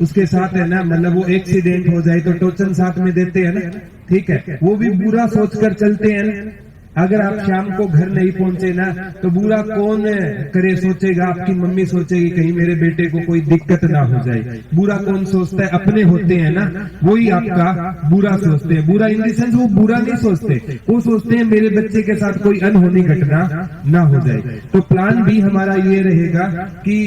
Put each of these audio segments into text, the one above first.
उसके साथ है ना, मतलब वो एक्सीडेंट हो जाए तो टोचन साथ में देते हैं ना, ठीक है, वो भी बुरा सोचकर चलते हैं ना। अगर आप शाम को घर नहीं पहुंचे ना तो बुरा कौन करे सोचेगा, आपकी मम्मी सोचेगी कहीं मेरे बेटे को कोई दिक्कत ना हो जाए। बुरा कौन सोचता है, अपने होते हैं ना, वही आपका बुरा सोचते हैं। बुरा इन द सेंस वो बुरा नहीं सोचते, वो सोचते हैं मेरे बच्चे के साथ कोई अनहोनी घटना ना हो जाए। तो प्लान भी हमारा ये रहेगा कि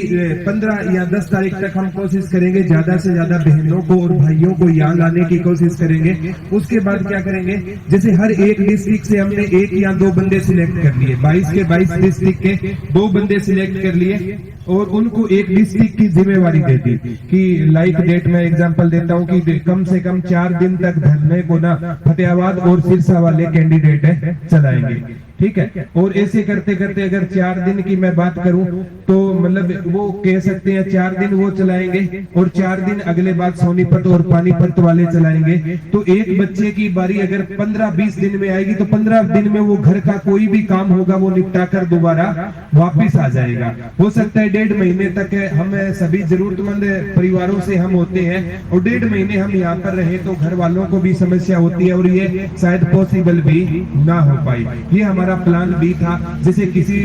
15 या 10 तारीख तक हम कोशिश करेंगे ज्यादा से ज्यादा बहनों को और भाइयों को यहाँ लाने की कोशिश करेंगे। उसके बाद क्या करेंगे, जैसे हर एक डिस्ट्रिक्ट से हमने एक या 2 बंदे सिलेक्ट कर लिए, 22 के 22 डिस्ट्रिक्ट के 2 बंदे सिलेक्ट कर लिए और उनको एक डिस्ट्रिक्ट की जिम्मेवारी दे दी कि लाइक डेट में एग्जांपल देता हूं कि कम से कम 4 दिन तक धरने को ना फतेहाबाद और सिरसा वाले कैंडिडेट चलाएंगे, ठीक है। और ऐसे करते करते अगर 4 दिन की मैं बात करूं तो मतलब वो कह सकते हैं 4 दिन वो चलाएंगे और 4 दिन अगले बाद सोनीपत और पानीपत वाले चलाएंगे। तो एक बच्चे की बारी अगर 15-20 दिन में आएगी तो 15 दिन में वो घर का कोई भी काम होगा वो निपटा कर दोबारा वापिस आ जाएगा। हो सकता है 1.5 महीने तक हम सभी जरूरतमंद परिवारों से हम होते हैं और 1.5 महीने हम यहाँ पर रहे तो घर वालों को भी समस्या होती है और ये शायद पॉसिबल भी ना हो पाए। ये हमारा प्लान भी था। जैसे किसी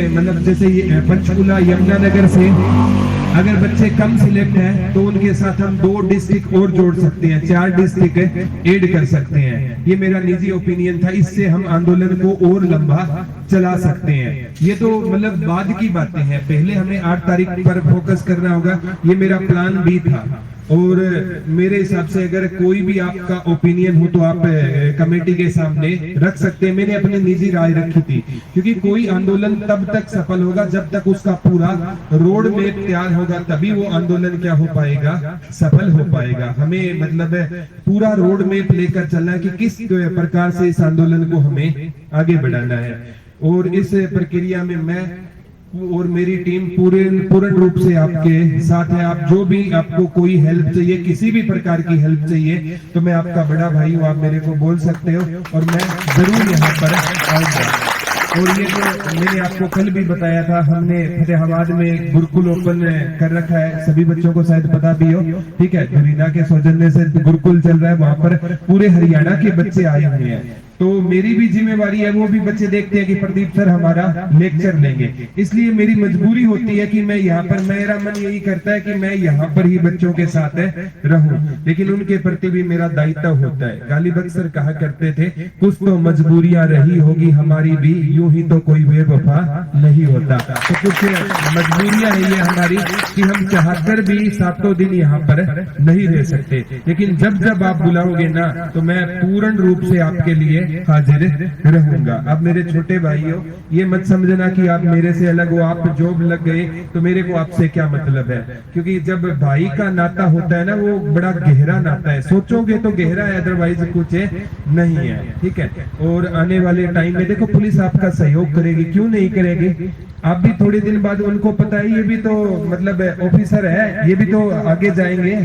मतलब जैसे पंचकुला यमुनानगर से अगर बच्चे कम सिलेक्ट हैं तो उनके साथ हम 2 डिस्ट्रिक्ट और जोड़ सकते हैं, 4 डिस्ट्रिक्ट ऐड कर सकते हैं। ये मेरा निजी ओपिनियन था, इससे हम आंदोलन को और लंबा चला सकते हैं। ये तो मतलब बाद की बातें हैं, पहले हमें 8 तारीख पर फोकस करना होगा। ये मेरा प्लान भी था और मेरे हिसाब से अगर कोई भी आपका ओपिनियन हो तो आप कमेटी के सामने रख सकते हैं। मैंने अपनी निजी राय रखी थी क्योंकि कोई आंदोलन तब तक सफल होगा जब तक उसका पूरा रोड मैप तैयार होगा, तभी वो आंदोलन क्या हो पाएगा, सफल हो पाएगा। हमें मतलब पूरा रोड मैप लेकर चलना है कि किस प्रकार से इस आंदोलन को हमें आगे बढ़ाना है। और इस प्रक्रिया में मैं और मेरी टीम पूर्ण रूप से आपके साथ है। आप जो भी आपको कोई हेल्प चाहिए, किसी भी प्रकार की हेल्प चाहिए तो मैं आपका बड़ा भाई हूँ, आप मेरे को बोल सकते हो और मैं जरूर यहाँ पर आऊंगा। और ये तो मैंने आपको कल भी बताया था, हमने फतेहाबाद में गुरुकुल ओपन कर रखा है, सभी बच्चों को शायद पता भी हो, ठीक है। धुरीना के सौजन्य से गुरुकुल चल रहा है, वहां पर पूरे हरियाणा के बच्चे आए हुए हैं। तो मेरी भी जिम्मेवारी है, वो भी बच्चे देखते हैं कि प्रदीप सर हमारा लेक्चर लेंगे, इसलिए मेरी मजबूरी होती है कि मैं यहाँ पर, मेरा मन यही करता है कि मैं यहाँ पर ही बच्चों के साथ रहूं, लेकिन उनके प्रति भी मेरा दायित्व होता है। गालिब सर कहा करते थे, कुछ तो मजबूरियां रही होगी हमारी भी, यूं ही तो कोई बेवफा नहीं होता। तो कुछ मजबूरियां है ये हमारी कि हम चाहकर भी 7 दिन यहाँ पर नहीं रह सकते, लेकिन जब जब आप बुलाओगे ना तो मैं पूर्ण रूप से आपके लिए हाजिर रहूंगा। अब मेरे छोटे भाइयों, ये मत समझना कि आप मेरे से अलग हो, आप जॉब लग गए तो मेरे को आपसे क्या मतलब है, क्योंकि जब भाई का नाता होता है ना वो बड़ा गहरा नाता है, सोचोगे तो गहरा है, अदरवाइज कुछ नहीं है, ठीक है। और आने वाले टाइम में देखो पुलिस आपका सहयोग करेगी, क्यों नहीं करेगी। आप भी थोड़े दिन बाद, उनको पता है ये भी तो मतलब ऑफिसर है, ये भी तो आगे जाएंगे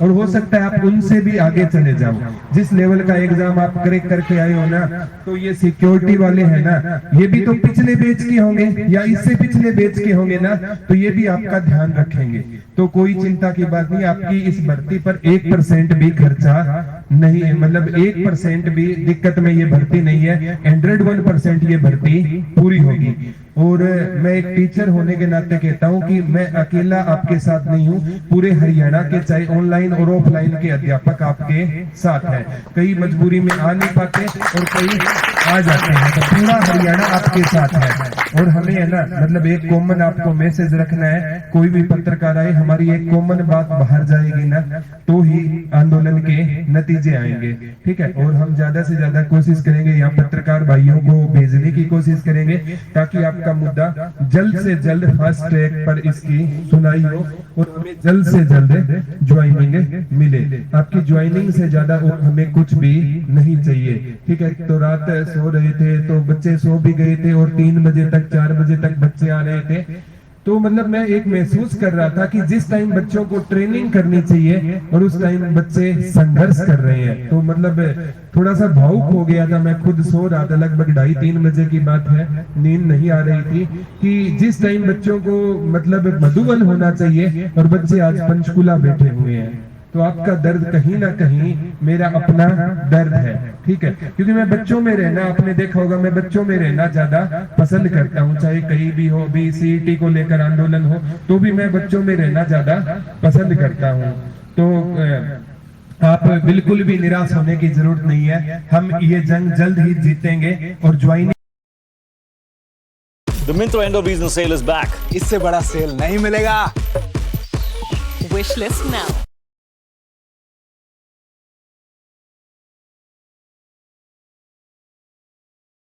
और हो सकता है आप उनसे भी आगे चले जाओ। जिस लेवल का एग्जाम आप क्रैक करके आए हो ना, तो ये सिक्योरिटी वाले हैं ना, ये भी तो पिछले बैच के होंगे या इससे पिछले बैच के होंगे ना, तो ये भी आपका ध्यान रखेंगे। तो कोई चिंता की बात नहीं, आपकी इस भर्ती पर 1% भी खर्चा नहीं है, मतलब 1% भी दिक्कत में ये भर्ती नहीं है, 101% ये भर्ती पूरी होगी। और मैं एक टीचर होने के नाते कहता हूं कि मैं अकेला आपके साथ नहीं हूं, पूरे हरियाणा के चाहे ऑनलाइन और ऑफलाइन के अध्यापक आपके साथ हैं। कई मजबूरी में आ नहीं पाते और कई आ जाते हैं, तो पूरा हरियाणा आपके साथ है। और हमें है ना, मतलब एक कॉमन आपको मैसेज रखना है, कोई भी पत्रकार आए, हमारी एक कॉमन बात बाहर जाएगी ना तो ही आंदोलन के नतीजे आएंगे, ठीक है। और हम ज्यादा से ज्यादा कोशिश करेंगे, यहाँ पत्रकार भाइयों को भेजने की कोशिश करेंगे ताकि आपका मुद्दा जल्द से जल्द फास्ट ट्रैक पर इसकी सुनाई हो और हमें जल्द से जल्द ज्वाइनिंग मिले। आपकी ज्वाइनिंग से ज्यादा और हमें कुछ भी नहीं चाहिए, ठीक है। तो रात सो रहे थे तो बच्चे सो भी गए थे और 3 बजे तक 4 बजे तक बच्चे आ रहे थे, तो मतलब मैं एक महसूस कर रहा था कि जिस टाइम बच्चों को ट्रेनिंग करनी चाहिए और उस टाइम बच्चे संघर्ष कर रहे हैं, तो मतलब थोड़ा सा भावुक हो गया था। मैं खुद सो रहा था, लगभग 2:30-3 बजे की बात है, नींद नहीं आ रही थी कि जिस टाइम बच्चों को मतलब मधुबन होना चाहिए और बच्चे आज पंचकुला बैठे हुए हैं। तो आपका दर्द कहीं ना कहीं मेरा अपना दर्द है, ठीक है, क्योंकि मैं बच्चों में रहना, आपने देखा होगा मैं बच्चों में रहना ज्यादा पसंद करता हूं, चाहे कहीं भी हो, भी सीईटी को लेकर आंदोलन हो तो भी मैं बच्चों में रहना ज्यादा पसंद करता हूं। तो आप बिल्कुल भी निराश होने की जरूरत नहीं है, हम ये जंग जल्द ही जीतेंगे। और joining The Myntra End of Season sale is back. इससे बड़ा सेल नहीं मिलेगा। Wishlist now.